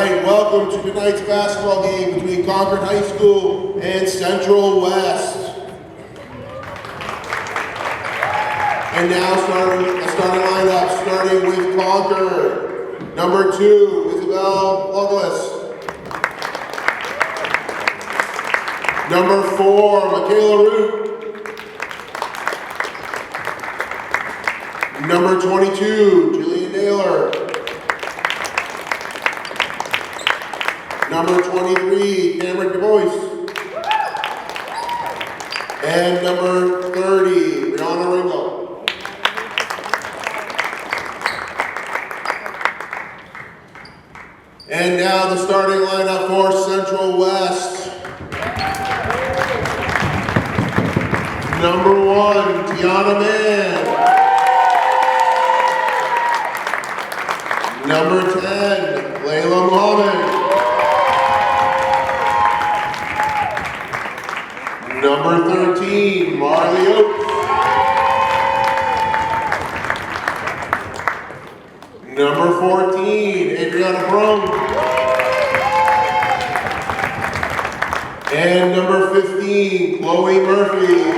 right, welcome to tonight's basketball game between Concord High School and Central West. And now starting lineup, starting with Concord. Number 2, Isabel Douglas. Number 4, Michaela Root. Number 22, Jillian Naylor. Number 23, Cameron DuBois. And number 30, Brianna Ringo. And now the starting lineup for Central West. Number 1, Tiana Mann. Number 10, Layla Muhammad. Number 13, Marley Oates. Number 14, Adriana Brome. And number 15, Chloe Murphy.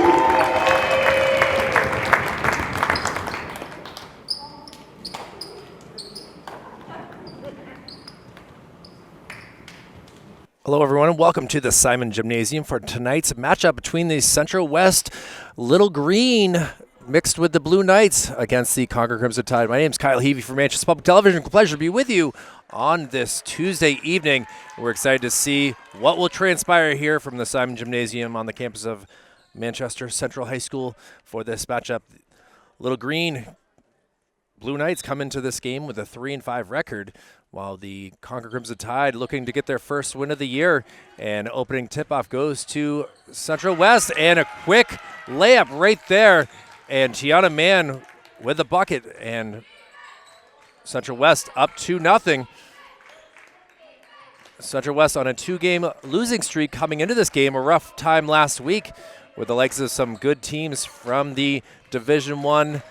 Hello everyone and welcome to the Simon Gymnasium for tonight's matchup between the Central West Little Green mixed with the Blue Knights against the Concord Crimson Tide. My name is Kyle Heavey from Manchester Public Television. It's a pleasure to be with you on this Tuesday evening. We're excited to see what will transpire here from the Simon Gymnasium on the campus of Manchester Central High School for this matchup. Little Green Blue Knights come into this game with a 3-5 record, while the Concord Crimson Tide looking to get their first win of the year. And opening tip-off goes to Central West, and a quick layup right there. And Tiana Mann with the bucket, and Central West up 2-0. Central West on a 2-game losing streak coming into this game. A rough time last week with the likes of some good teams from the Division I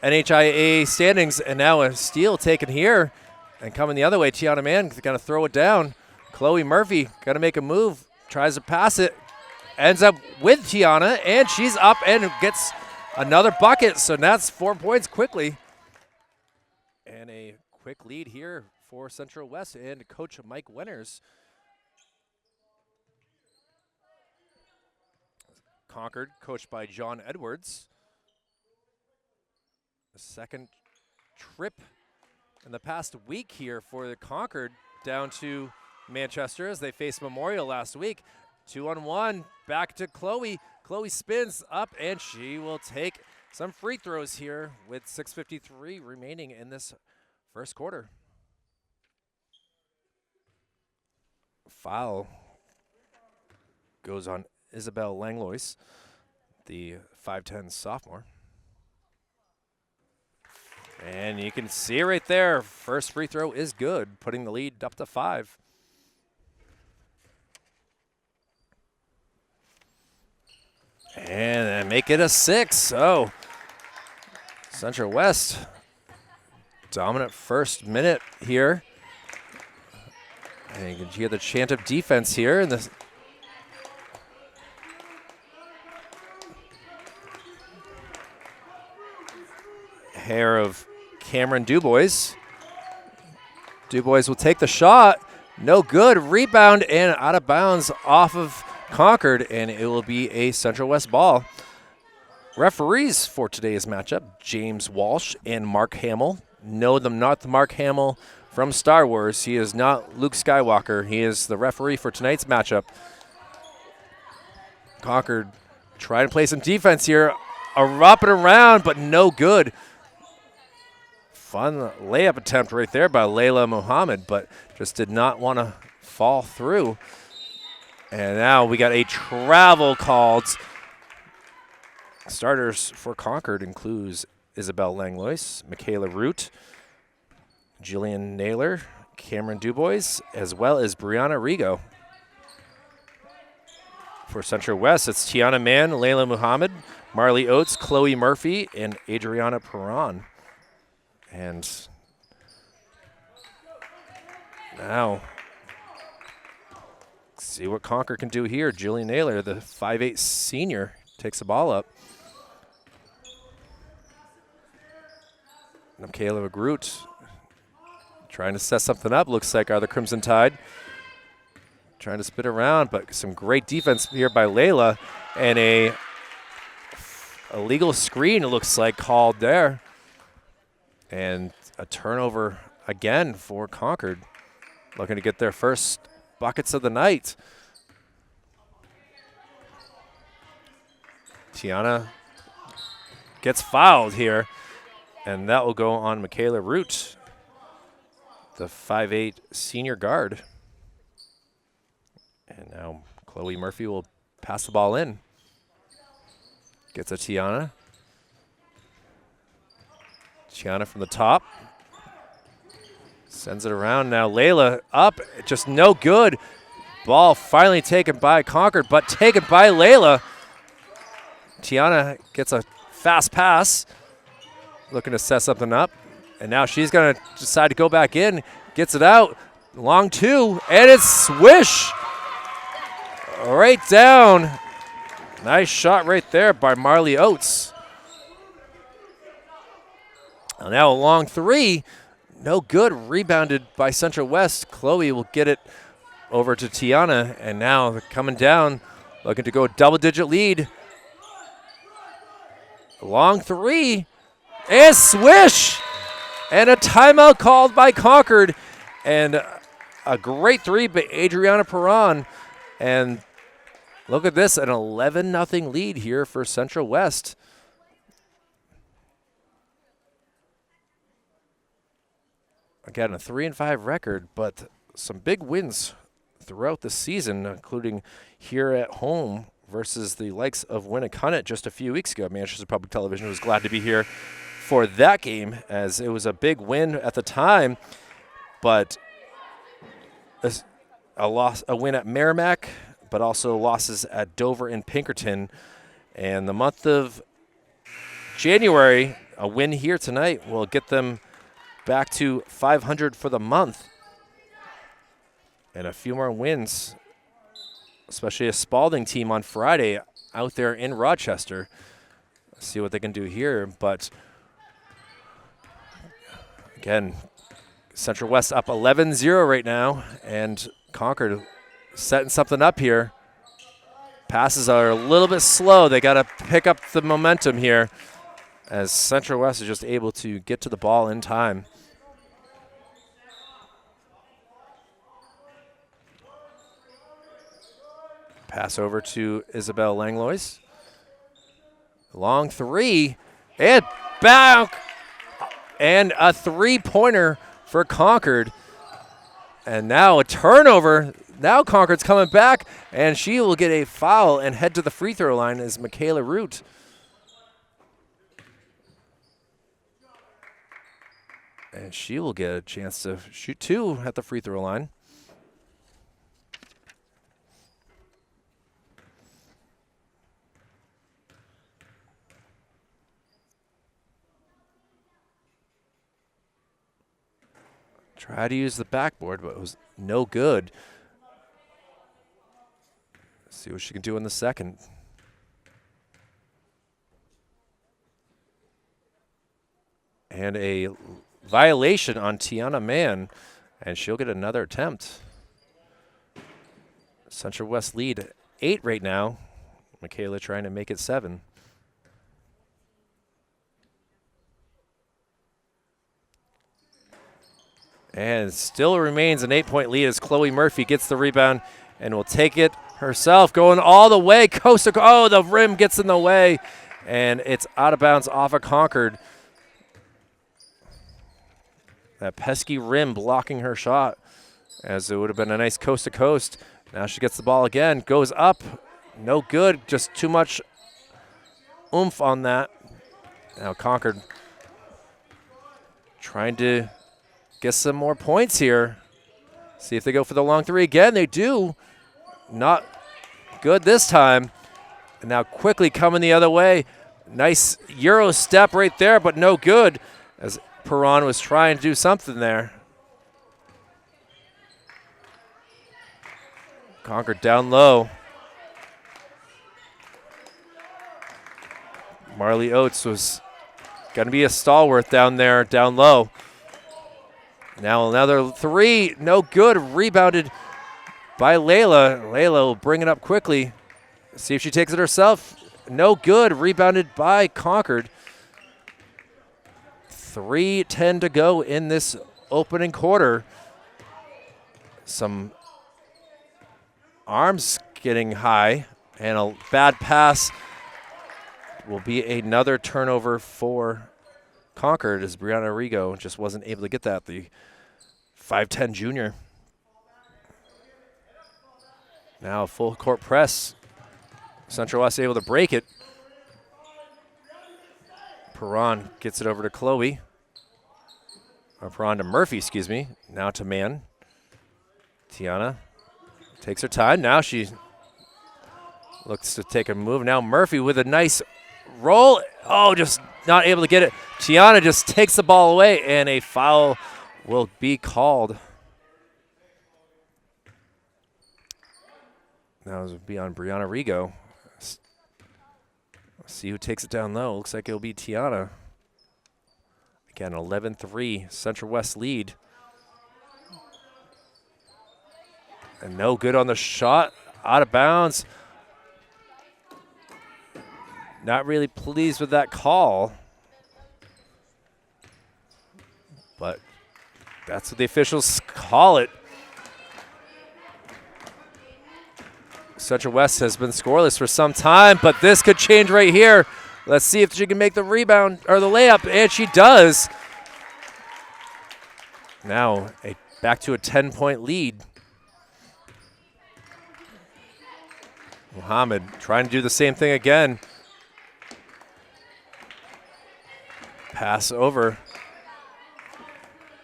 NHIA standings, and now a steal taken here. And coming the other way, Tiana Mann going to throw it down. Chloe Murphy going to make a move, tries to pass it, ends up with Tiana, and she's up and gets another bucket. So that's 4 points quickly. And a quick lead here for Central West and Coach Mike Wenners. Concord, coached by John Edwards. The second trip in the past week here for the Concord down to Manchester as they faced Memorial last week. 2-on-1, back to Chloe. Chloe spins up, and she will take some free throws here with 6:53 remaining in this first quarter. Foul goes on Isabel Langlois, the 5'10" sophomore. And you can see it right there. First free throw is good, putting the lead up to 5. And then make it a 6. So Central West, dominant first minute here. And you can hear the chant of defense here in the hair of Cameron DuBois. DuBois will take the shot. No good. Rebound and out of bounds off of Concord, and it will be a Central West ball. Referees for today's matchup, James Walsh and Mark Hamill. Know them not, Mark Hamill from Star Wars. He is not Luke Skywalker. He is the referee for tonight's matchup. Concord trying to play some defense here. Up and around, but no good. Fun layup attempt right there by Layla Muhammad, but just did not want to fall through. And now we got a travel called. Starters for Concord includes Isabel Langlois, Michaela Root, Jillian Naylor, Cameron DuBois, as well as Brianna Rigo. For Central West, it's Tiana Mann, Layla Muhammad, Marley Oates, Chloe Murphy, and Adriana Perron. And Now, see what Concord can do here. Jillian Naylor, the 5'8" senior, takes the ball up. Michaela Groot trying to set something up, looks like, are the Crimson Tide. Trying to spit around, but some great defense here by Layla. And a illegal screen, it looks like, called there. And a turnover again for Concord. Looking to get their first buckets of the night. Tiana gets fouled here, and that will go on Michaela Root, the 5'8" senior guard. And now Chloe Murphy will pass the ball in. Gets a Tiana. Tiana from the top. Sends it around now. Layla up, just no good. Ball finally taken by Concord, but taken by Layla. Tiana gets a fast pass, looking to set something up. And now she's going to decide to go back in, gets it out. Long two, and it's swish. Right down. Nice shot right there by Marley Oates. And now a long three. No good. Rebounded by Central West. Chloe will get it over to Tiana. And now they're coming down, looking to go double-digit lead. Long three. And swish. And a timeout called by Concord. And a great three by Adriana Perron. And look at this, an 11-0 lead here for Central West. Again, a 3-5 record, but some big wins throughout the season, including here at home versus the likes of Winnicott just a few weeks ago. Manchester Public Television was glad to be here for that game, as it was a big win at the time, but a win at Merrimack, but also losses at Dover and Pinkerton. And the month of January, a win here tonight will get them back to 500 for the month. And a few more wins, especially a Spalding team on Friday out there in Rochester. Let's see what they can do here. But again, Central West up 11-0 right now, and Concord setting something up here. Passes are a little bit slow. They got to pick up the momentum here, as Central West is just able to get to the ball in time. Pass over to Isabel Langlois. Long three, and back, and a three-pointer for Concord. And now a turnover. Now Concord's coming back, and she will get a foul and head to the free throw line as Michaela Root. And she will get a chance to shoot two at the free throw line. Try to use the backboard, but it was no good. See what she can do in the second. And a violation on Tiana Mann, and she'll get another attempt. Central West lead 8 right now. Michaela trying to make it 7. And still remains an 8-point lead as Chloe Murphy gets the rebound and will take it herself, going all the way coast to coast. Oh, the rim gets in the way, and it's out of bounds off of Concord. That pesky rim blocking her shot, as it would have been a nice coast to coast. Now she gets the ball again, goes up, no good, just too much oomph on that. Now Concord trying to get some more points here. See if they go for the long three again. They do. Not good this time. And now quickly coming the other way. Nice Euro step right there, but no good, as Perron was trying to do something there. Concord down low. Marley Oates was going to be a stalwart down there, down low. Now another three, no good. Rebounded by Layla. Layla will bring it up quickly. See if she takes it herself. No good. Rebounded by Concord. 3:10 to go in this opening quarter. Some arms getting high, and a bad pass will be another turnover for Concord as Brianna Rigo just wasn't able to get that, the 5'10 junior. Now full court press. Central West able to break it. Perron gets it over to Chloe. Or Perron to Murphy, excuse me. Now to Mann. Tiana takes her time. Now she looks to take a move. Now Murphy with a nice roll. Oh, just not able to get it. Tiana just takes the ball away, and a foul will be called. Now it will be on Brianna Rigo. See who takes it down low. Looks like it'll be Tiana. Again, 11-3 Central West lead. And no good on the shot. Out of bounds. Not really pleased with that call. But that's what the officials call it. Central West has been scoreless for some time, but this could change right here. Let's see if she can make the rebound or the layup, and she does. Now back to a 10-point lead. Muhammad trying to do the same thing again. Pass over.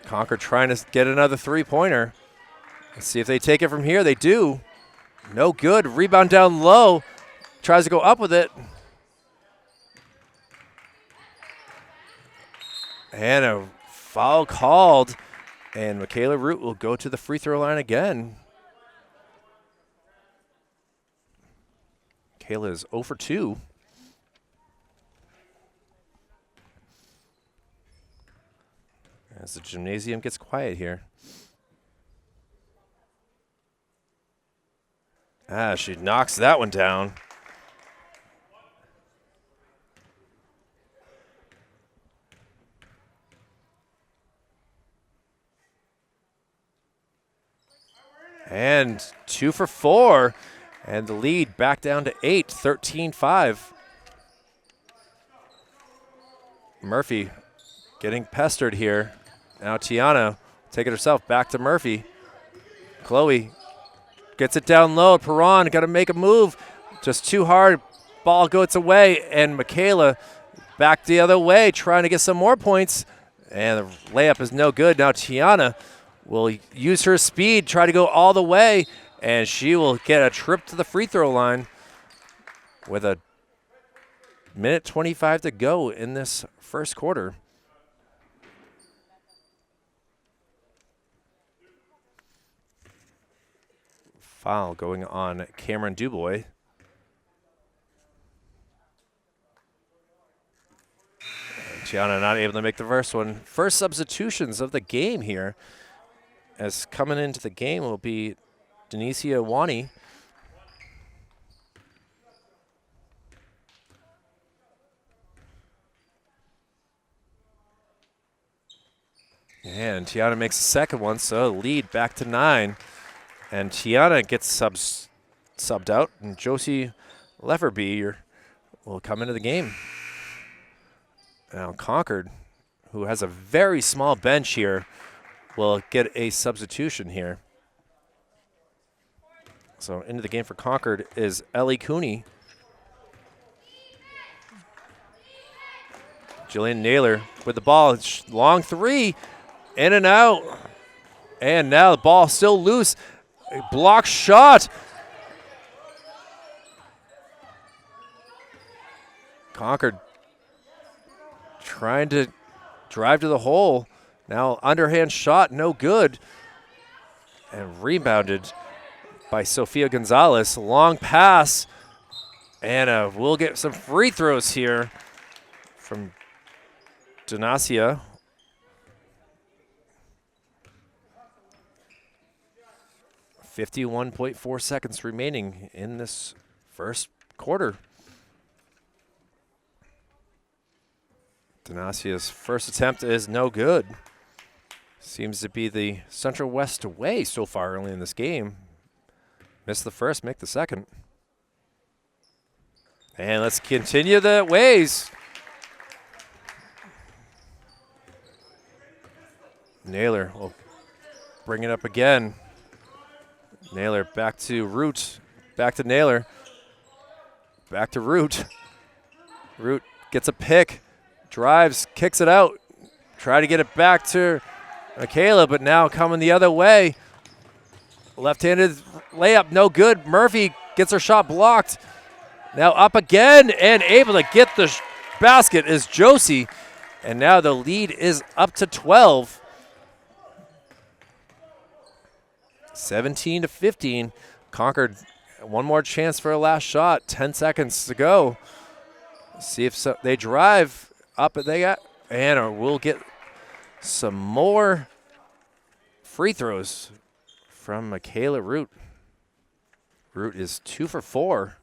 Concord trying to get another three-pointer. Let's see if they take it from here. They do. No good. Rebound down low. Tries to go up with it. And a foul called. And Michaela Root will go to the free throw line again. Michaela is 0 for 2. As the gymnasium gets quiet here. She knocks that one down. And 2 for 4. And the lead back down to 8, 13-5. Murphy getting pestered here. Now Tiana take it herself back to Murphy. Chloe gets it down low. Perron got to make a move. Just too hard. Ball goes away. And Michaela back the other way trying to get some more points. And the layup is no good. Now Tiana will use her speed, try to go all the way. And she will get a trip to the free throw line with a minute 25 to go in this first quarter. Foul going on Cameron Dubois. Gianna not able to make the first one. First substitutions of the game here. As coming into the game will be Denicia Wani. And Tiana makes the second one, so lead back to 9. And Tiana gets subbed out, and Josie Lefferby will come into the game. Now Concord, who has a very small bench here, will get a substitution here. So into the game for Concord is Ellie Cooney. Jillian Naylor with the ball. Long three, in and out. And now the ball still loose. A block shot. Concord trying to drive to the hole. Now underhand shot, no good. And rebounded by Sofia Gonzalez. Long pass. And we'll get some free throws here from Donacia. .4 seconds remaining in this first quarter. Donacia's first attempt is no good. Seems to be the Central West way so far early in this game. Miss the first, make the second. And let's continue the ways. Naylor will bring it up again. Naylor back to Root. Back to Naylor. Back to Root. Root gets a pick. Drives, kicks it out. Try to get it back to Michaela, but now coming the other way. Left-handed layup, no good. Murphy gets her shot blocked. Now up again and able to get the basket is Josie. And now the lead is up to 12. 17-15. Concord, one more chance for a last shot. 10 seconds to go. See if they drive up. They got, and we'll get some more free throws from Michaela Root. Root is 2 for 4.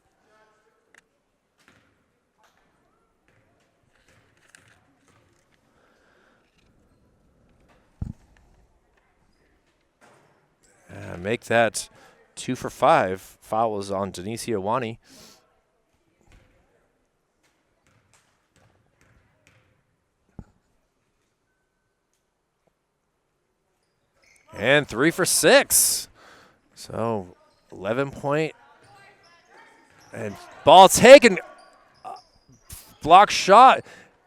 Make that 2 for 5. Foul is on Denise Iowani. And 3 for 6. So 11 point. And ball taken. Block shot.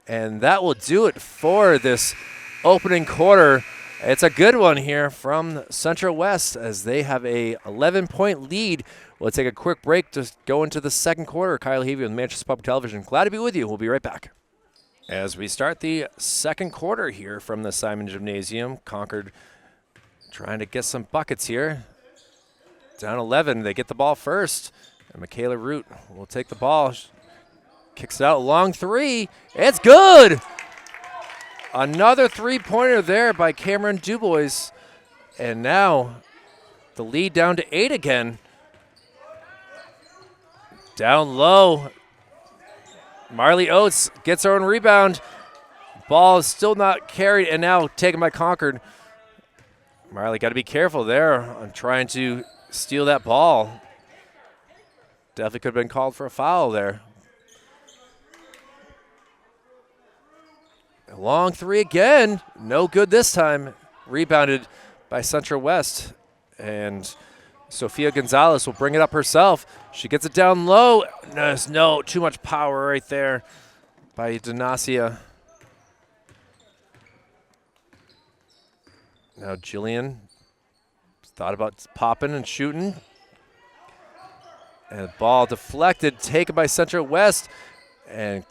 And that will do it for this opening quarter. It's a good one here from Central West as they have a 11-point lead. We'll take a quick break to go into the second quarter. Kyle Heavey with Manchester Public Television. Glad to be with you. We'll be right back. As we start the second quarter here from the Simon Gymnasium, Concord trying to get some buckets here. Down 11, they get the ball first. And Michaela Root will take the ball. Kicks it out, long three. It's good! Another three-pointer there by Cameron Dubois. And now the lead down to 8 again. Down low. Marley Oates gets her own rebound. Ball is still not carried and now taken by Concord. Marley got to be careful there on trying to steal that ball. Definitely could have been called for a foul there. A long three again. No good this time. Rebounded by Central West. And Sofia Gonzalez will bring it up herself. She gets it down low. There's too much power right there by Donacia. Now Jillian thought about popping and shooting. And the ball deflected, taken by Central West. And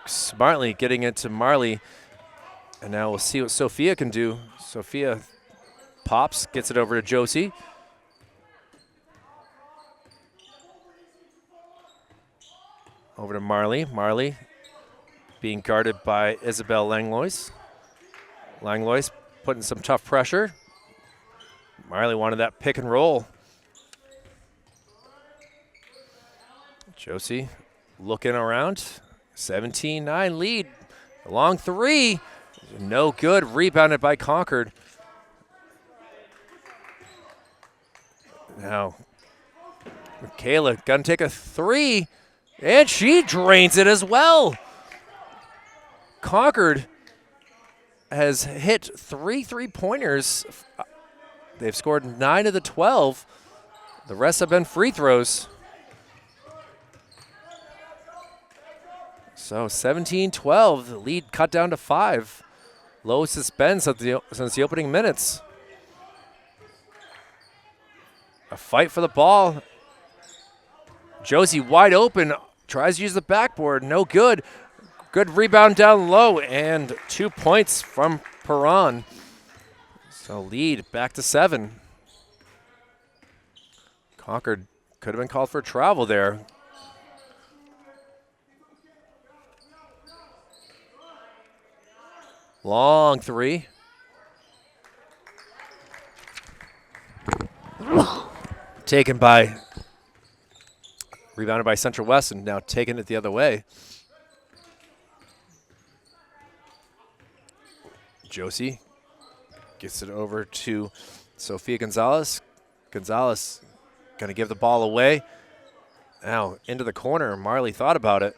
smartly getting it to Marley. And now we'll see what Sophia can do. Sophia pops, gets it over to Josie. Over to Marley. Marley being guarded by Isabel Langlois. Langlois putting some tough pressure. Marley wanted that pick and roll. Josie looking around. 17-9 lead. A long three. No good. Rebounded by Concord. Now, Michaela gonna take a three. And she drains it as well. Concord has hit 3 3-pointers. They've scored 9 of the 12. The rest have been free throws. So 17-12, the lead cut down to 5. Lowest it's been since the opening minutes. A fight for the ball. Josie wide open, tries to use the backboard, no good. Good rebound down low, and 2 points from Perron. So lead back to 7. Concord could have been called for travel there. Long three. Rebounded by Central West and now taking it the other way. Josie gets it over to Sofia Gonzalez. Gonzalez going to give the ball away. Now into the corner. Marley thought about it.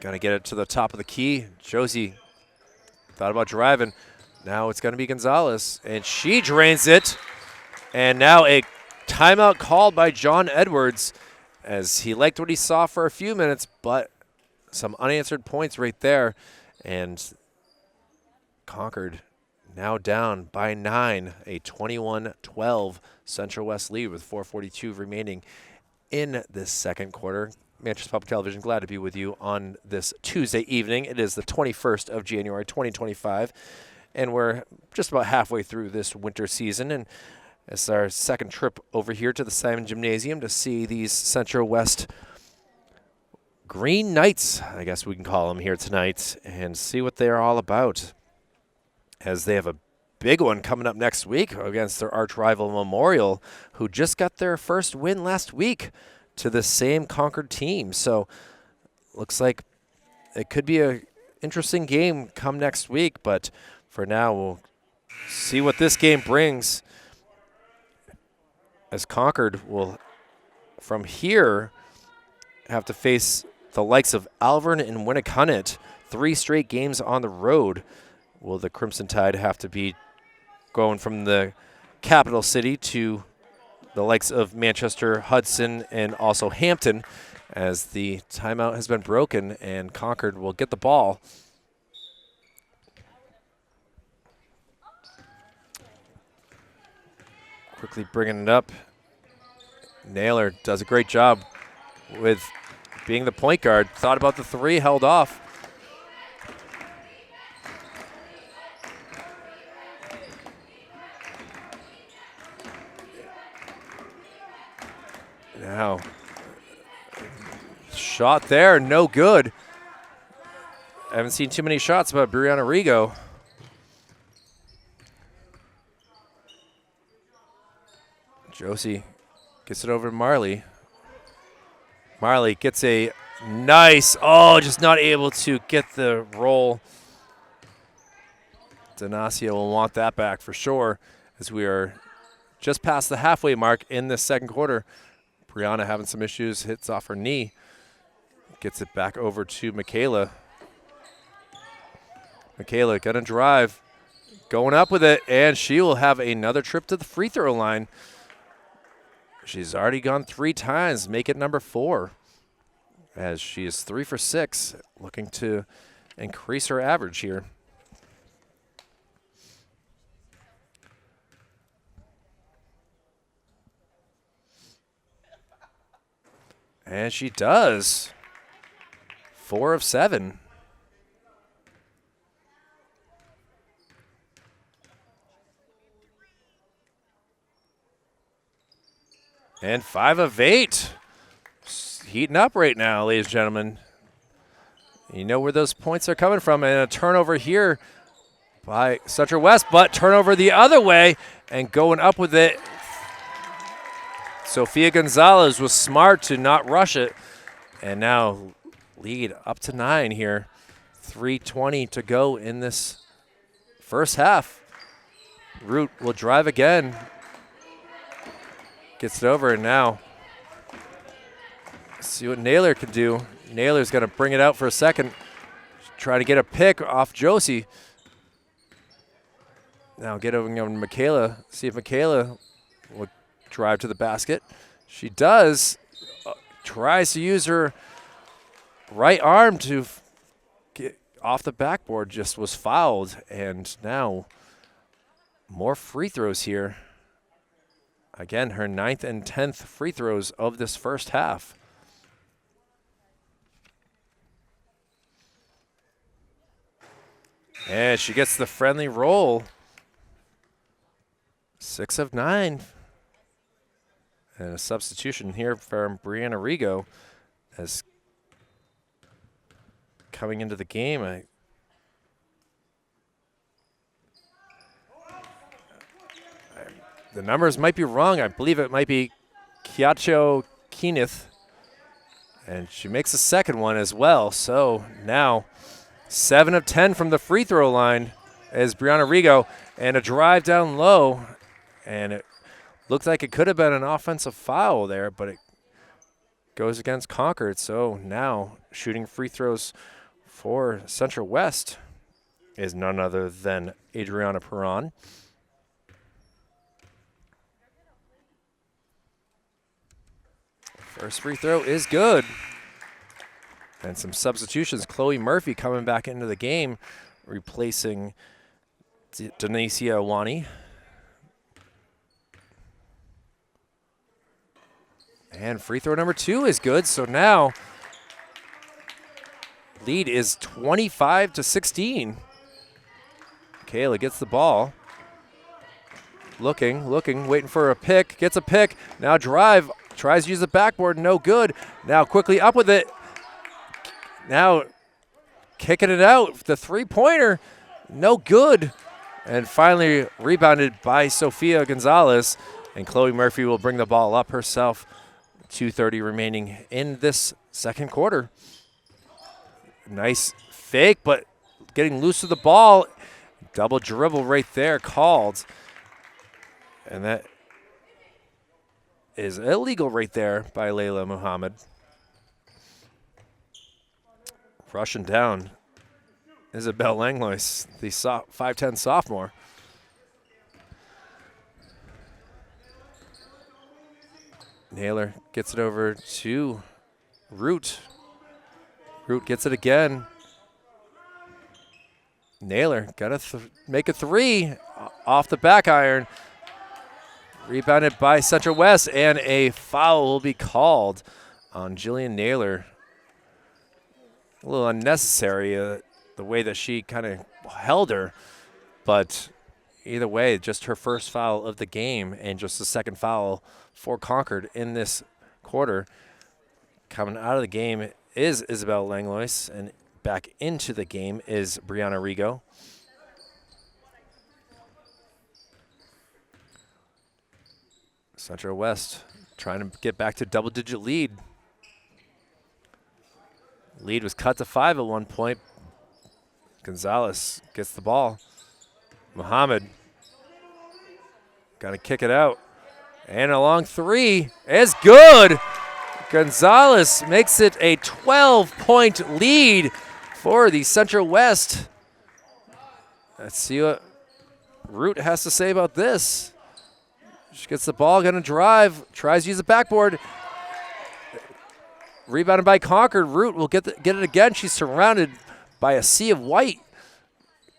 Going to get it to the top of the key. Josie thought about driving. Now it's going to be Gonzalez, and she drains it. And now a timeout called by John Edwards, as he liked what he saw for a few minutes, but some unanswered points right there. And Concord now down by 9, a 21-12 Central West lead with 4:42 remaining in this second quarter. Manchester Public Television, glad to be with you on this Tuesday evening. It is the 21st of January, 2025, and we're just about halfway through this winter season, and it's our second trip over here to the Simon Gymnasium to see these Central West Green Knights, I guess we can call them here tonight, and see what they're all about, as they have a big one coming up next week against their arch rival Memorial, who just got their first win last week to the same Concord team. So looks like it could be an interesting game come next week, but for now we'll see what this game brings, as Concord will from here have to face the likes of Alvern and Winnicunnet. 3 straight games on the road. Will the Crimson Tide have to be going from the capital city to the likes of Manchester, Hudson, and also Hampton, as the timeout has been broken and Concord will get the ball. Quickly bringing it up. Naylor does a great job with being the point guard. Thought about the 3, held off. Now, shot there, no good. I haven't seen too many shots by Brianna Rigo. Josie gets it over to Marley. Marley gets a nice, just not able to get the roll. Donacio will want that back for sure, as we are just past the halfway mark in this second quarter. Brianna having some issues, hits off her knee. Gets it back over to Michaela. Michaela gonna drive, going up with it, and she will have another trip to the free throw line. She's already gone 3 times, make it number 4, as she is 3 for 6, looking to increase her average here. And she does. 4 of 7. And 5 of 8. Heating up right now, ladies and gentlemen. You know where those points are coming from. And a turnover here by Central West, but turnover the other way and going up with it. Sofia Gonzalez was smart to not rush it. And now lead up to 9 here. 3:20 to go in this first half. Root will drive again. Gets it over, and now see what Naylor can do. Naylor's going to bring it out for a second. Try to get a pick off Josie. Now get over to Michaela. See if Michaela will drive to the basket. She does. Tries to use her right arm to get off the backboard. Just was fouled. And now more free throws here. Again, her 9th and 10th free throws of this first half. And she gets the friendly roll. 6 of 9. And a substitution here from Brianna Rigo as coming into the game. The numbers might be wrong. I believe it might be Kiacho Keeneth. And she makes a second one as well. So now 7 of 10 from the free throw line as Brianna Rigo. And a drive down low. And it looked like it could have been an offensive foul there, but it goes against Concord. So now shooting free throws for Central West is none other than Adriana Perron. First free throw is good. And some substitutions. Chloe Murphy coming back into the game, replacing Denicia Awani. And free throw number 2 is good. So now lead is 25-16. Kayla gets the ball. Looking, waiting for a pick. Gets a pick. Now drive. Tries to use the backboard. No good. Now quickly up with it. Now kicking it out. The three-pointer. No good. And finally rebounded by Sofia Gonzalez. And Chloe Murphy will bring the ball up herself. 2:30 remaining in this second quarter. Nice fake, but getting loose to the ball. Double dribble right there called. And that is illegal right there by Layla Muhammad. Rushing down Isabel Langlois, the 5'10 sophomore. Naylor gets it over to Root. Root gets it again. Naylor got to make a three off the back iron. Rebounded by Central West, and a foul will be called on Jillian Naylor. A little unnecessary, the way that she kind of held her, but either way, just her first foul of the game and just the second foul for Concord in this quarter. Coming out of the game is Isabel Langlois, and back into the game is Brianna Rigo. Central West trying to get back to double-digit lead. Lead was cut to 5 at one point. Gonzalez gets the ball. Muhammad got to kick it out. And a long three is good. Gonzalez makes it a 12-point lead for the Central West. Let's see what Root has to say about this. She gets the ball, gonna drive, tries to use the backboard. Rebounded by Concord. Root will get it again. She's surrounded by a sea of white.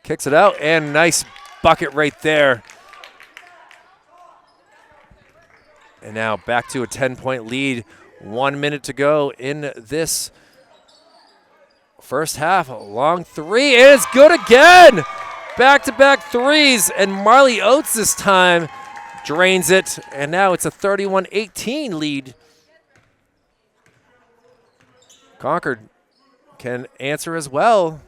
Kicks it out, and nice bucket right there. And now back to a 10-point lead. 1 minute to go in this first half. A long three, and it's good again. Back-to-back threes, and Marley Oates this time drains it, and now it's a 31-18 lead. Concord can answer as well.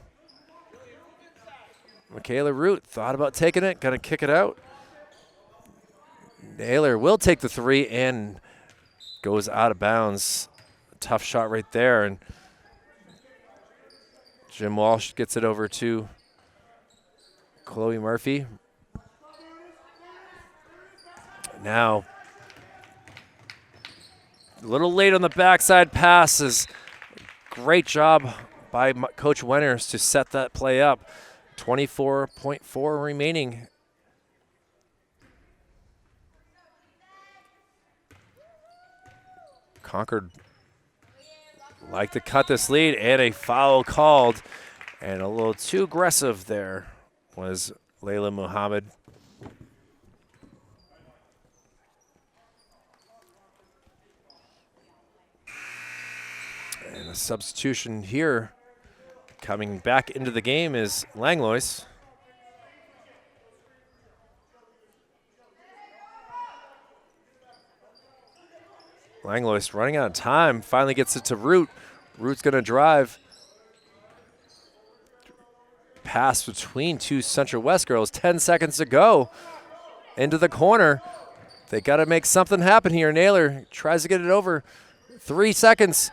Michaela Root thought about taking it, gonna kick it out. Naylor will take the three and goes out of bounds. Tough shot right there, and Jim Walsh gets it over to Chloe Murphy. Now, a little late on the backside passes. Great job by Coach Wenners to set that play up. 24.4 remaining. Concord like to cut this lead, and a foul called. And a little too aggressive there was Layla Muhammad. And a substitution here coming back into the game is Langlois. Langlois running out of time. Finally gets it to Root. Root's going to drive. Pass between two Central West girls. 10 seconds to go. Into the corner. They got to make something happen here. Naylor tries to get it over. 3 seconds.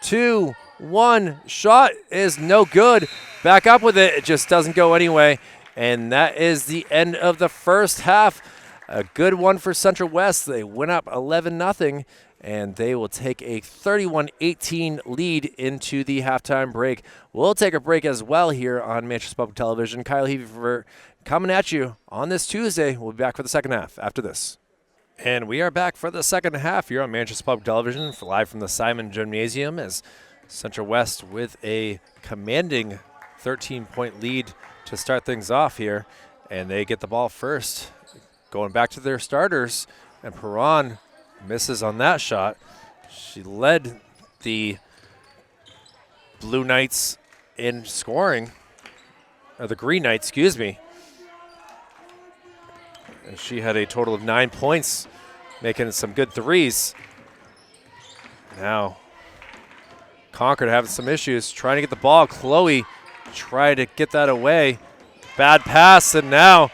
2, 1. Shot is no good. Back up with it. It just doesn't go anyway. And that is the end of the first half. A good one for Central West. They went up 11-0, and they will take a 31-18 lead into the halftime break. We'll take a break as well here on Manchester Public Television. Kyle Heavey for coming at you on this Tuesday. We'll be back for the second half after this. And we are back for the second half here on Manchester Public Television, live from the Simon Gymnasium, as Central West with a commanding 13-point lead to start things off here. And they get the ball first. Going back to their starters, and Perron misses on that shot. She led the Blue Knights in scoring, or the Green Knights, excuse me. And she had a total of 9 points, making some good threes. Now, Concord having some issues, trying to get the ball. Chloe tried to get that away. Bad pass, and now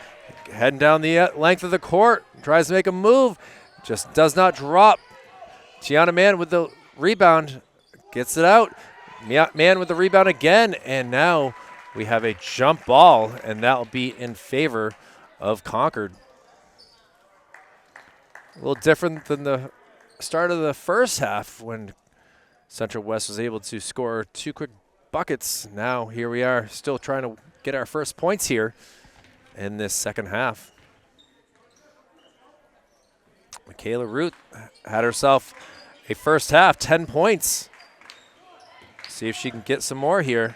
heading down the length of the court, tries to make a move, just does not drop. Tiana Mann with the rebound, gets it out. Mann with the rebound again, and now we have a jump ball, and that will be in favor of Concord. A little different than the start of the first half when Central West was able to score 2 quick buckets. Now here we are, still trying to get our first points here in this second half. Michaela Root had herself a first half, 10 points. See if she can get some more here.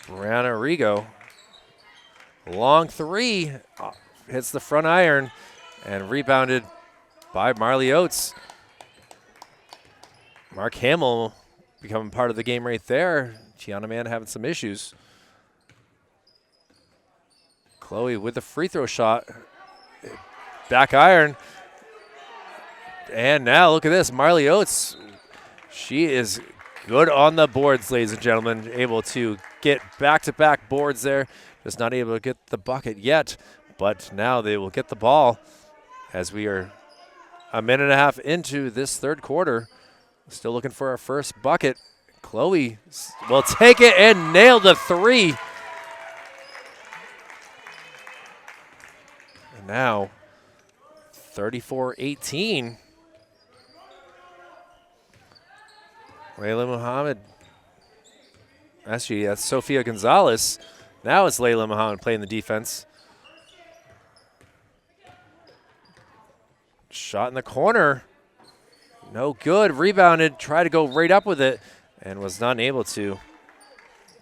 Brianna Rigo, long three, hits the front iron and rebounded by Marley Oates. Mark Hamill becoming part of the game right there. Tiana Mann having some issues. Chloe with the free throw shot. Back iron. And now look at this. Marley Oates. She is good on the boards, ladies and gentlemen. Able to get back-to-back boards there. Just not able to get the bucket yet. But now they will get the ball as we are a minute and a half into this third quarter. Still looking for our first bucket. Chloe will take it and nail the three. And now 34-18. Layla Muhammad. Actually, that's Sophia Gonzalez. Now it's Layla Muhammad playing the defense. Shot in the corner. No good. Rebounded. Tried to go right up with it and was not able to.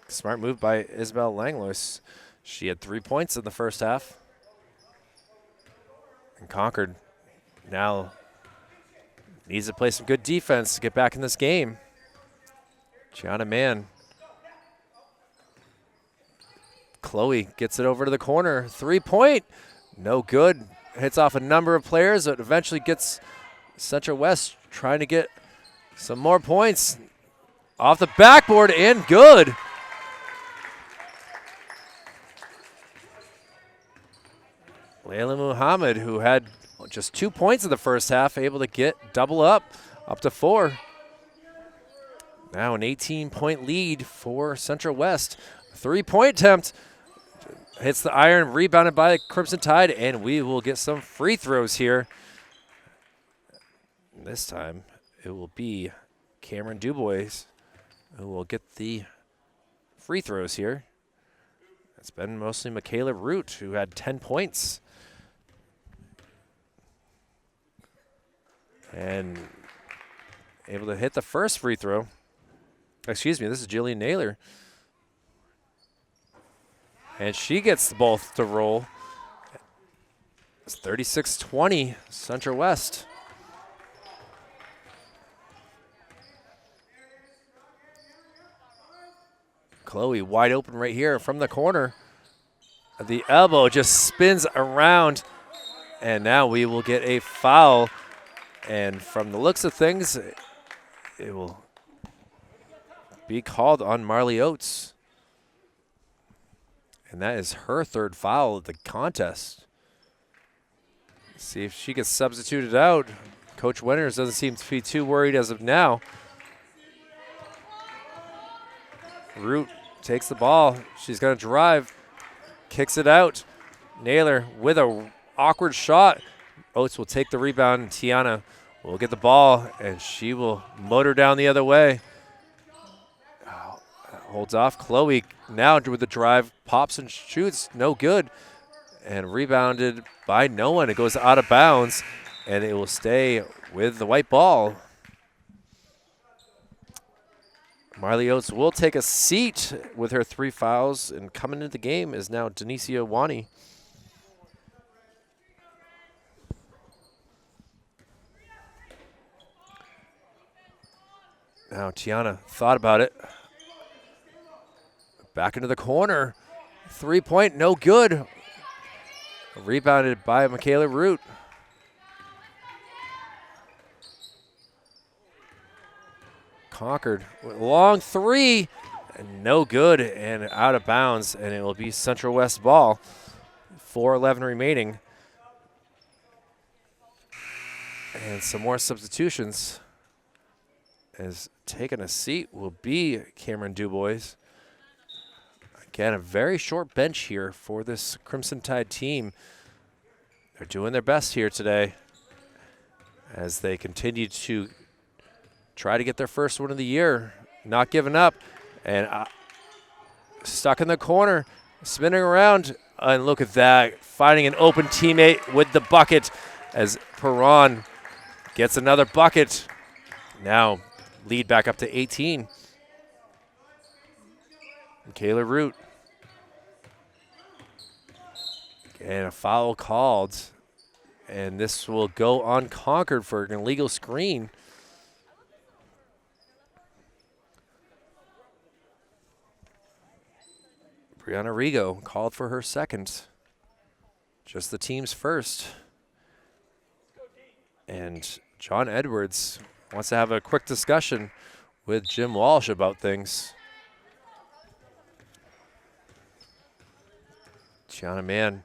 Smart move by Isabel Langlois. She had 3 points in the first half. And Concord now needs to play some good defense to get back in this game. Gianna Mann. Chloe gets it over to the corner. 3-point. No good. Hits off a number of players. It eventually gets Central West trying to get some more points. Off the backboard and good. Layla Muhammad, who had just 2 points in the first half, able to get double up to 4. Now an 18-point lead for Central West. 3-point attempt. Hits the iron, rebounded by Crimson Tide, and we will get some free throws here. This time it will be Cameron Dubois who will get the free throws here. It's been mostly Michaela Root, who had 10 points. And able to hit the first free throw. Excuse me, this is Jillian Naylor. And she gets both to roll. It's 36-20, Central West. Chloe wide open right here from the corner. The elbow just spins around. And now we will get a foul. And from the looks of things, it will be called on Marley Oates. And that is her third foul of the contest. See if she gets substituted out. Coach Winters doesn't seem to be too worried as of now. Root takes the ball. She's going to drive. Kicks it out. Naylor with a awkward shot. Oates will take the rebound, and Tiana will get the ball, and she will motor down the other way. Holds off. Chloe now with the drive, pops and shoots. No good. And rebounded by no one. It goes out of bounds, and it will stay with the white ball. Marley Oates will take a seat with her 3 fouls, and coming into the game is now Denicia Wani. Now Tiana thought about it. Back into the corner. 3-point, no good. Rebounded by Michaela Root. Concord with a long 3. And no good and out of bounds. And it will be Central West ball. 4:11 remaining. And some more substitutions. As taking a seat will be Cameron Dubois. Again, a very short bench here for this Crimson Tide team. They're doing their best here today as they continue to try to get their first win of the year. Not giving up. And stuck in the corner, spinning around. And look at that, finding an open teammate with the bucket as Perron gets another bucket. Now lead back up to 18. Michaela Root. And a foul called. And this will go on Concord for an illegal screen. Brianna Rigo called for her second. Just the team's first. And John Edwards wants to have a quick discussion with Jim Walsh about things. Tiana Mann.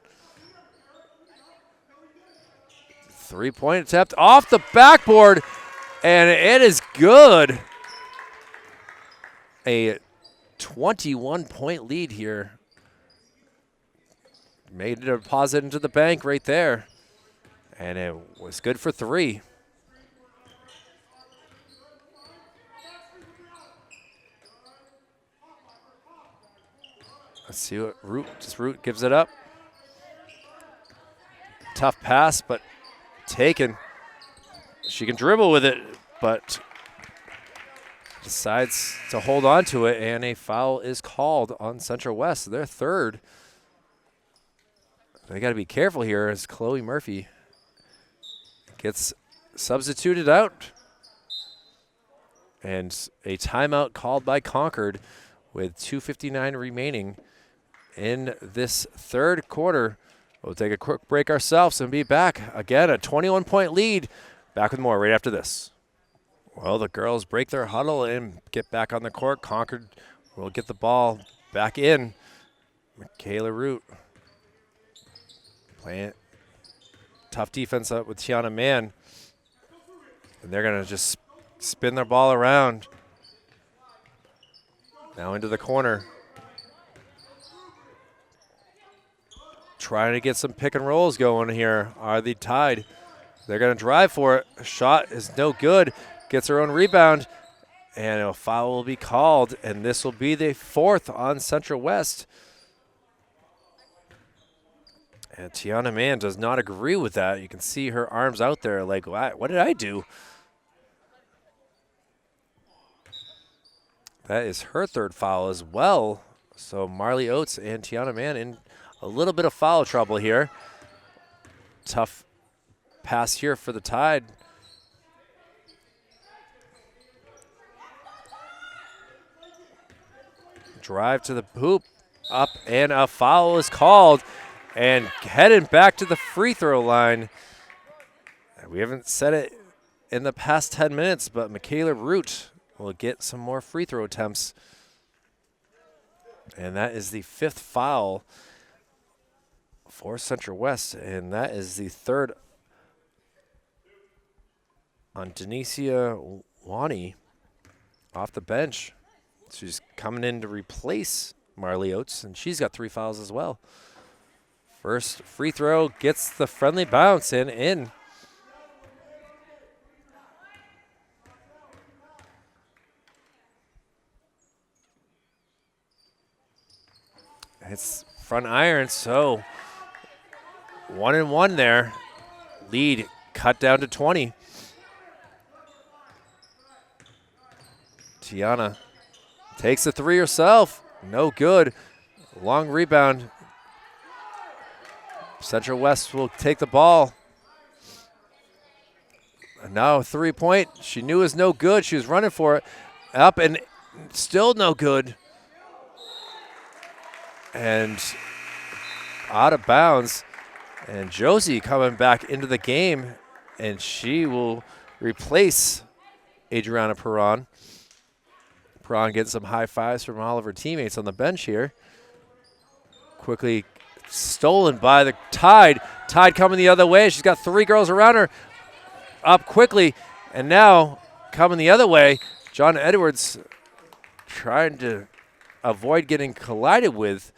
3-point attempt off the backboard, and it is good. A 21-point lead here. Made a deposit into the bank right there, and it was good for 3. Let's see what Root gives it up. Tough pass, but taken. She can dribble with it, but decides to hold on to it, and a foul is called on Central West. Their third. They got to be careful here as Chloe Murphy gets substituted out. And a timeout called by Concord with 2:59 remaining in this third quarter. We'll take a quick break ourselves and be back. Again, a 21-point lead. Back with more right after this. Well, the girls break their huddle and get back on the court. Concord will get the ball back in. Michaela Root playing tough defense up with Tiana Mann. And they're going to just spin their ball around. Now into the corner. Trying to get some pick and rolls going here. Are they tied? They're going to drive for it. Shot is no good. Gets her own rebound. And a foul will be called. And this will be the 4th on Central West. And Tiana Mann does not agree with that. You can see her arms out there like, what did I do? That is her third foul as well. So Marley Oates and Tiana Mann in a little bit of foul trouble here. Tough pass here for the Tide. Drive to the hoop, up, and a foul is called. And heading back to the free throw line. We haven't said it in the past 10 minutes, but Michaela Root will get some more free throw attempts. And that is the 5th foul for Central West, and that is the 3rd on Denicia Wani off the bench. She's coming in to replace Marley Oates, and she's got 3 fouls as well. First free throw gets the friendly bounce and in. It's front iron, so 1-1 there. Lead cut down to 20. Tiana takes the 3 herself. No good. Long rebound. Central West will take the ball. And now 3-point. She knew it was no good. She was running for it. Up and still no good. And out of bounds. And Josie coming back into the game. And she will replace Adriana Perron. Perron getting some high fives from all of her teammates on the bench here. Quickly stolen by the Tide. Tide coming the other way. She's got 3 girls around her. Up quickly. And now coming the other way. John Edwards trying to avoid getting collided with.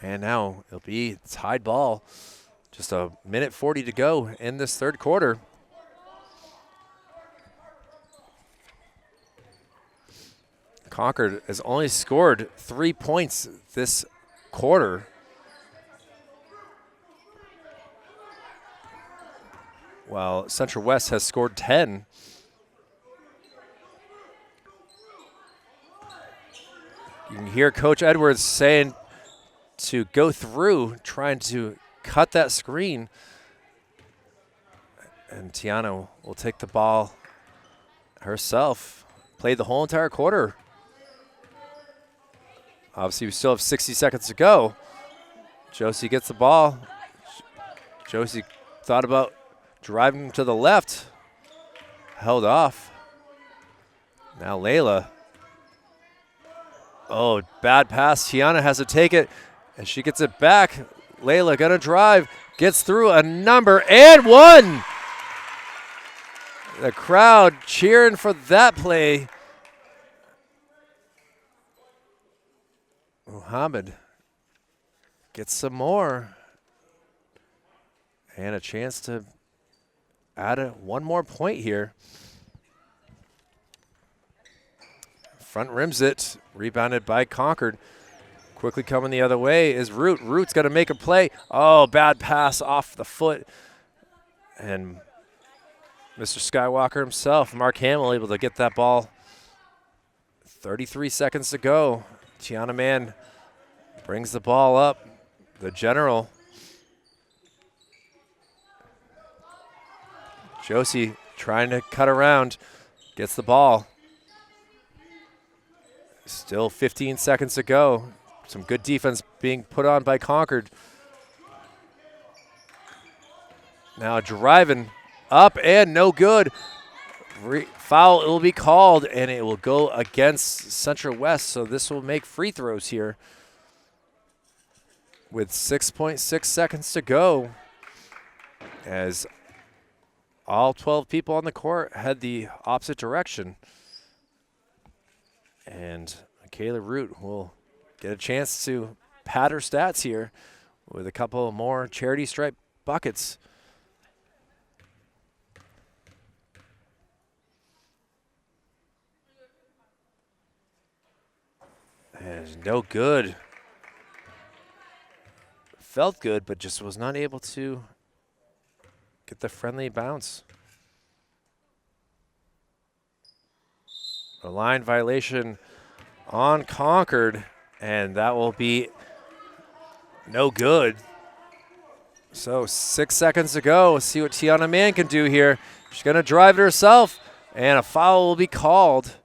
And now it'll be Tide ball. Just a minute 40 to go in this 3rd quarter. Concord has only scored 3 points this quarter. While Central West has scored 10. You can hear Coach Edwards saying to go through, trying to cut that screen. And Tiana will take the ball herself. Played the whole entire quarter. Obviously, we still have 60 seconds to go. Josie gets the ball. Josie thought about driving to the left. Held off. Now Layla. Oh, bad pass. Tiana has to take it, and she gets it back. Layla gonna drive. Gets through a number and 1. The crowd cheering for that play. Muhammad gets some more. And a chance to add 1 more point here. Front rims it. Rebounded by Concord. Quickly coming the other way is Root. Root's got to make a play. Oh, bad pass off the foot. And Mr. Skywalker himself, Mark Hamill, able to get that ball. 33 seconds to go. Tiana Mann brings the ball up. The general. Josie trying to cut around. Gets the ball. Still 15 seconds to go. Some good defense being put on by Concord. Now driving up and no good. Foul will be called, and it will go against Central West, so this will make free throws here with 6.6 seconds to go as all 12 people on the court head the opposite direction. And Michaela Root will get a chance to pad her stats here with a couple more charity stripe buckets. And no good. Felt good, but just was not able to get the friendly bounce. A line violation on Concord, and that will be no good. So 6 seconds to go. Let's see what Tiana Mann can do here. She's going to drive it herself, and a foul will be called.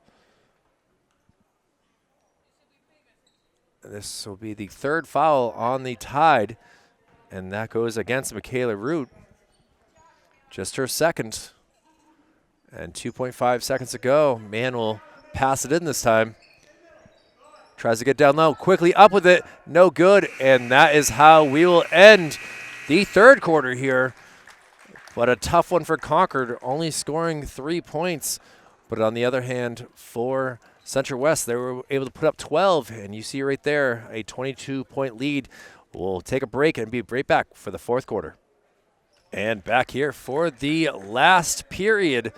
This will be the 3rd foul on the Tide. And that goes against Michaela Root. Just her second. And 2.5 seconds to go. Mann will pass it in this time. Tries to get down low. Quickly up with it. No good. And that is how we will end the third quarter here. But a tough one for Concord, only scoring 3 points. But on the other hand, for Central West, they were able to put up 12. And you see right there, a 22-point lead. We'll take a break and be right back for the fourth quarter. And back here for the last period,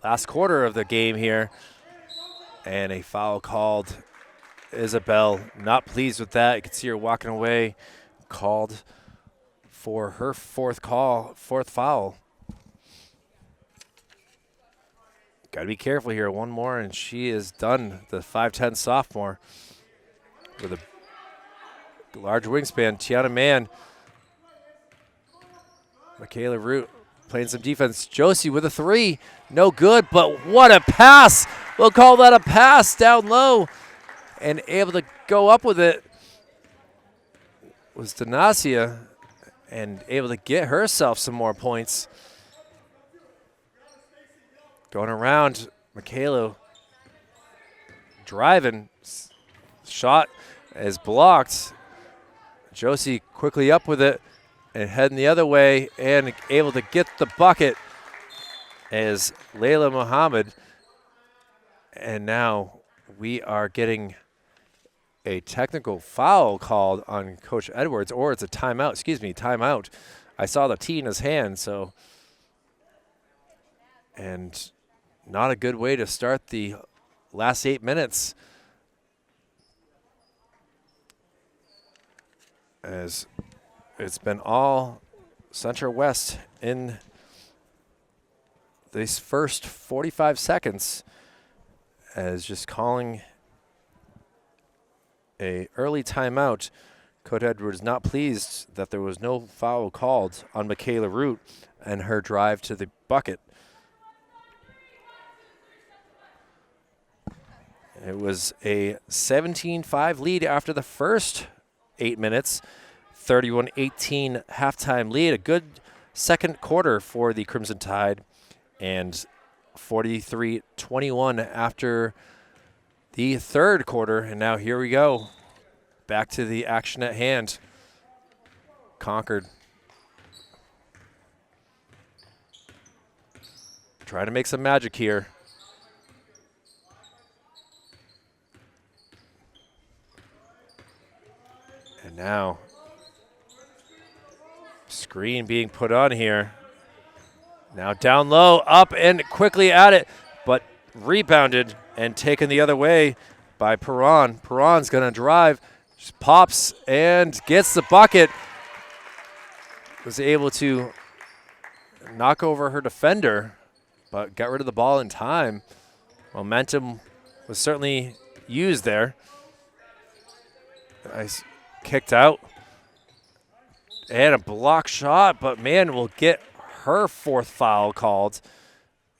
last quarter of the game here. And a foul called. Isabel not pleased with that. You can see her walking away. Called for her fourth foul. Got to be careful here. One more, and she is done. The 5'10 sophomore with a large wingspan. Tiana Mann. Michaela Root playing some defense. Josie with a three. No good, but what a pass. We'll call that a pass down low. And able to go up with it was Donacia, and able to get herself some more points. Going around, Michaela driving. Shot is blocked. Josie quickly up with it and heading the other way, and able to get the bucket is Layla Muhammad. And now we are getting a technical foul called on Coach Edwards, or it's a timeout. Excuse me, timeout. I saw the T in his hand, so. And not a good way to start the last 8 minutes. As it's been all Central West in these first 45 seconds, as just calling a early timeout. Coach Edwards not pleased that there was no foul called on Michaela Root and her drive to the bucket. It was a 17-5 lead after the first 8 minutes, 31-18 halftime lead. A good second quarter for the Crimson Tide, and 43-21 after the third quarter. And now here we go. Back to the action at hand. Concord trying to make some magic here. And now screen being put on here. Now down low, up and quickly at it, but rebounded and taken the other way by Perron. Perron's going to drive, just pops and gets the bucket. Was able to knock over her defender, but got rid of the ball in time. Momentum was certainly used there. Nice kicked out. And a block shot, but Mann will get her fourth foul called.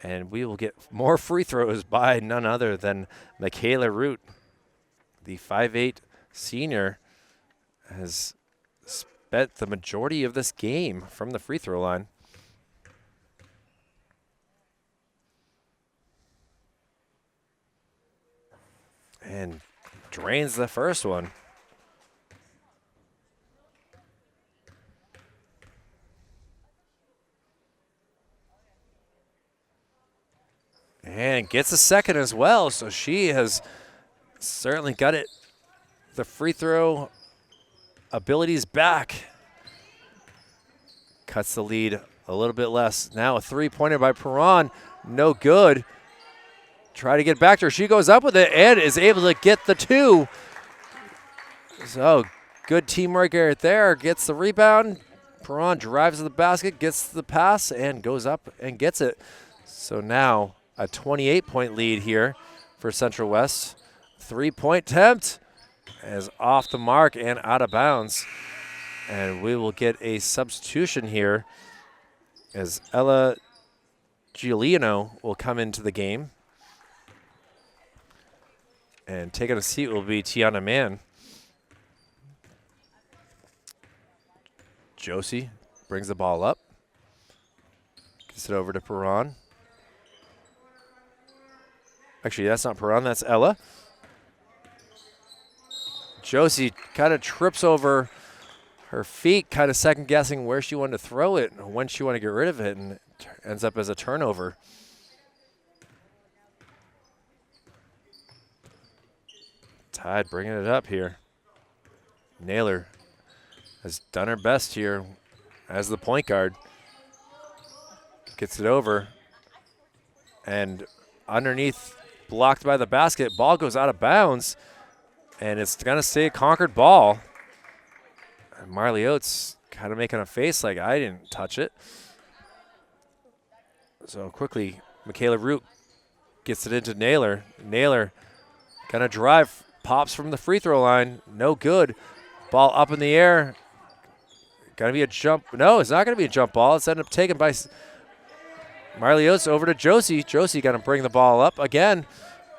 And we will get more free throws by none other than Michaela Root. The 5'8" senior has spent the majority of this game from the free throw line. And drains the first one. And gets a second as well, so she has certainly got it, the free throw abilities back. Cuts the lead a little bit less. Now a three-pointer by Perron, no good. Try to get back to her. She goes up with it and is able to get the two. So good teamwork right there. Gets the rebound. Perron drives to the basket, gets the pass, and goes up and gets it. So now a 28-point lead here for Central West. Three-point attempt is off the mark and out of bounds. And we will get a substitution here as Ella Giuliano will come into the game. And taking a seat will be Tiana Mann. Josie brings the ball up. Gets it over to Perron. Actually, that's not Perron, that's Ella. Josie kind of trips over her feet, kind of second-guessing where she wanted to throw it and when she wanted to get rid of it, and it ends up as a turnover. Tide bringing it up here. Naylor has done her best here as the point guard. Gets it over, and underneath, blocked by the basket. Ball goes out of bounds, and it's going to stay a Concord ball. And Marley Oates kind of making a face like, I didn't touch it. So quickly, Michaela Root gets it into Naylor. Naylor going to drive, pops from the free throw line. No good. Ball up in the air. Going to be a jump. No, it's not going to be a jump ball. It's ended up taken by Marley Oates over to Josie. Josie going to bring the ball up again.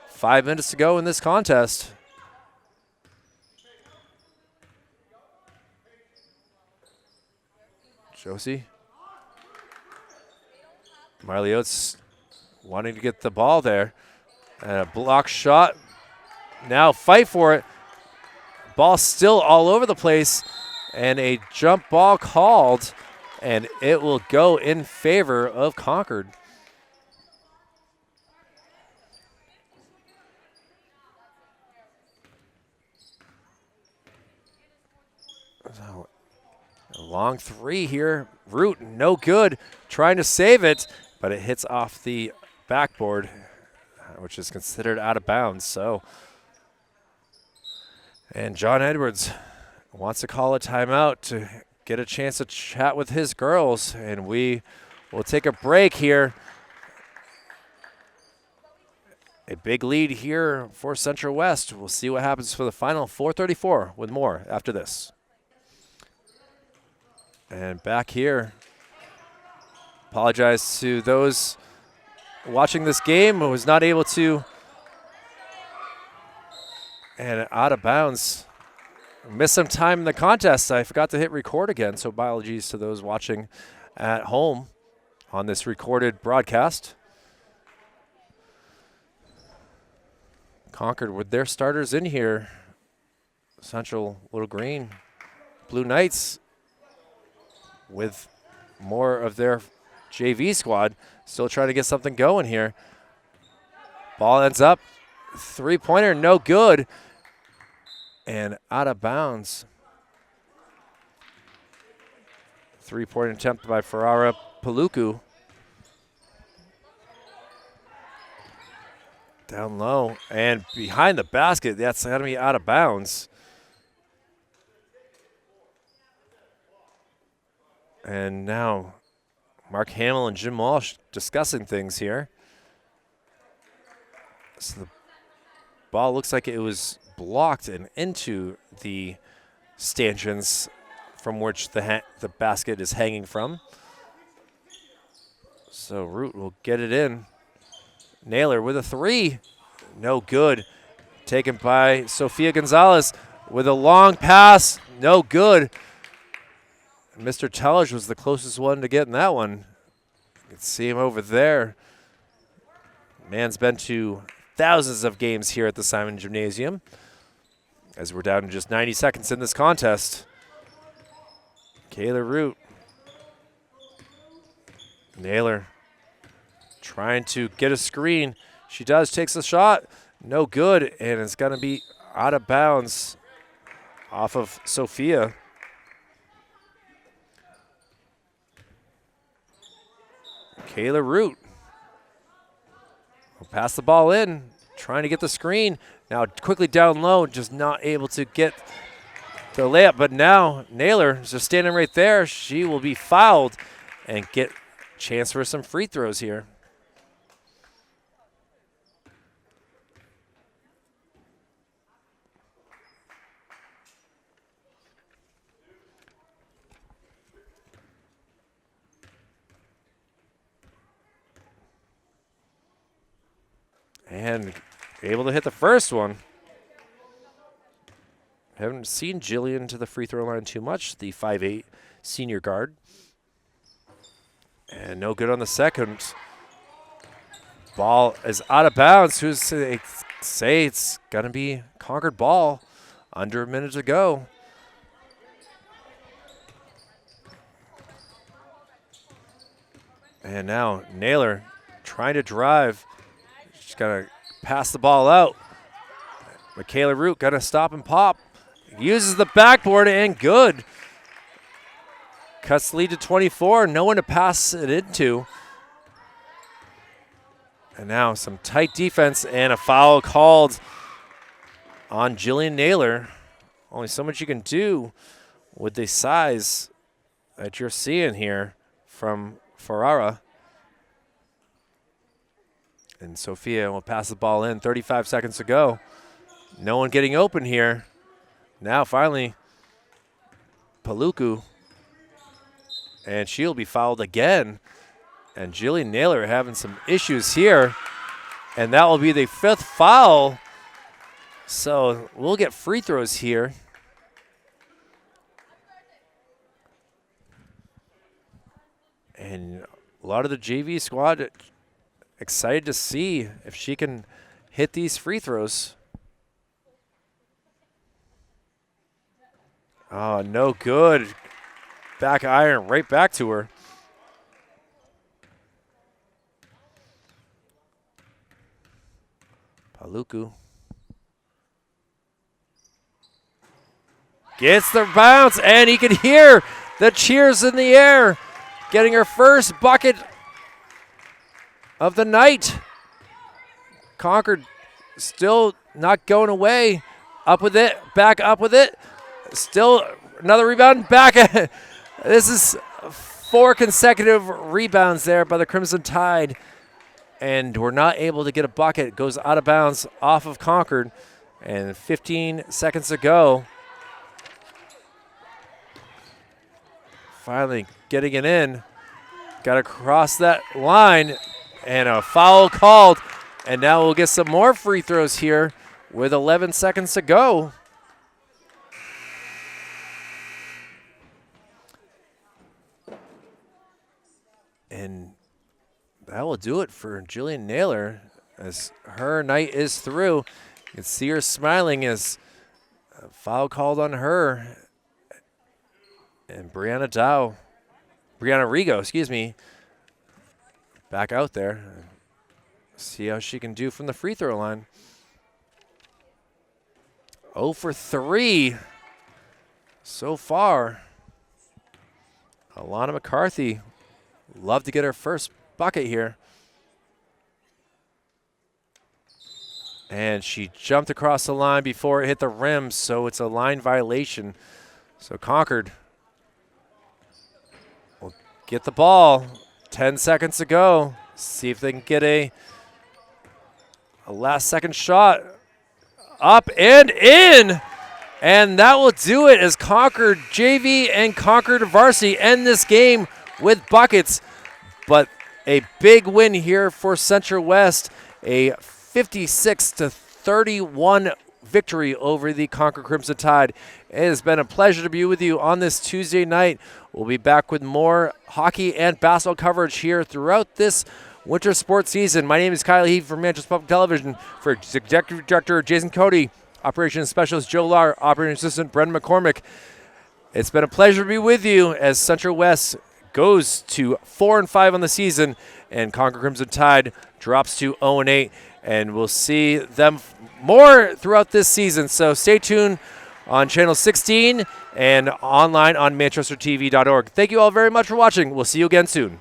5 minutes to go in this contest. Josie. Marley Oates wanting to get the ball there. And a block shot. Now fight for it. Ball still all over the place. And a jump ball called. And it will go in favor of Concord. So, a long three here. Root, no good. Trying to save it, but it hits off the backboard, which is considered out of bounds. So, and John Edwards wants to call a timeout to get a chance to chat with his girls, and we will take a break here. A big lead here for Central West. We'll see what happens for the final 4:34 with more after this. And back here, apologize to those watching this game who was not able to, and out of bounds. Missed some time in the contest. I forgot to hit record again, so apologies to those watching at home on this recorded broadcast. Concord with their starters in here. Central Little Green. Blue Knights with more of their JV squad. Still trying to get something going here. Ball ends up. Three-pointer, no good. And out of bounds. Three-point attempt by Ferrara Paluku. Down low and behind the basket. That's got to be out of bounds. And now Mark Hamill and Jim Walsh discussing things here. So the ball looks like it was blocked and into the stanchions from which the basket is hanging from. So Root will get it in. Naylor with a three. No good. Taken by Sofia Gonzalez with a long pass. No good. Mr. Tellage was the closest one to getting that one. You can see him over there. Man's been to thousands of games here at the Simon Gymnasium, as we're down to just 90 seconds in this contest. Kayla Root. Naylor trying to get a screen. She does, takes a shot. No good, and it's going to be out of bounds off of Sophia. Kayla Root will pass the ball in, trying to get the screen. Now quickly down low, just not able to get the layup. But now Naylor is just standing right there. She will be fouled and get a chance for some free throws here. And able to hit the first one. Haven't seen Jillian to the free throw line too much, the 5'8", senior guard. And no good on the second. Ball is out of bounds. Who's say it's going to be Concord ball under a minute to go. And now Naylor trying to drive. She's got to pass the ball out. Michaela Root got to stop and pop. Uses the backboard and good. Cuts the lead to 24. No one to pass it into. And now some tight defense and a foul called on Jillian Naylor. Only so much you can do with the size that you're seeing here from Ferrara. And Sophia will pass the ball in. 35 seconds to go. No one getting open here. Now finally, Paluku. And she'll be fouled again. And Jillian Naylor having some issues here. And that will be the 5th foul. So we'll get free throws here. And a lot of the JV squad excited to see if she can hit these free throws. Oh, no good. Back iron right back to her. Paluku. Gets the bounce, and he can hear the cheers in the air. Getting her first bucket of the night. Concord still not going away. Up with it, back up with it. Still another rebound, back. This is 4 consecutive rebounds there by the Crimson Tide. And we're not able to get a bucket. It goes out of bounds off of Concord. And 15 seconds to go. Finally getting it in. Got to cross that line. And a foul called. And now we'll get some more free throws here with 11 seconds to go. And that will do it for Jillian Naylor as her night is through. You can see her smiling as a foul called on her. And Brianna Rigo, excuse me, back out there. See how she can do from the free throw line. 0 for 3 so far. Alana McCarthy, love to get her first bucket here. And she jumped across the line before it hit the rim, so it's a line violation. So Concord will get the ball. 10 seconds to go. See if they can get a last second shot. Up and in. And that will do it as Concord JV and Concord Varsity end this game with buckets. But a big win here for Central West. A 56-31 victory over the Concord Crimson Tide. It has been a pleasure to be with you on this Tuesday night. We'll be back with more hockey and basketball coverage here throughout this winter sports season. My name is Kyle Heath from Manchester Public Television. For Executive Director Jason Cody, Operations Specialist Joe Lar, Operating Assistant Brendan McCormick. It's been a pleasure to be with you as Central West goes to 4-5 on the season, and Concord Crimson Tide drops to 0-8. And we'll see them more throughout this season. So stay tuned on Channel 16 and online on manchestertv.org. Thank you all very much for watching. We'll see you again soon.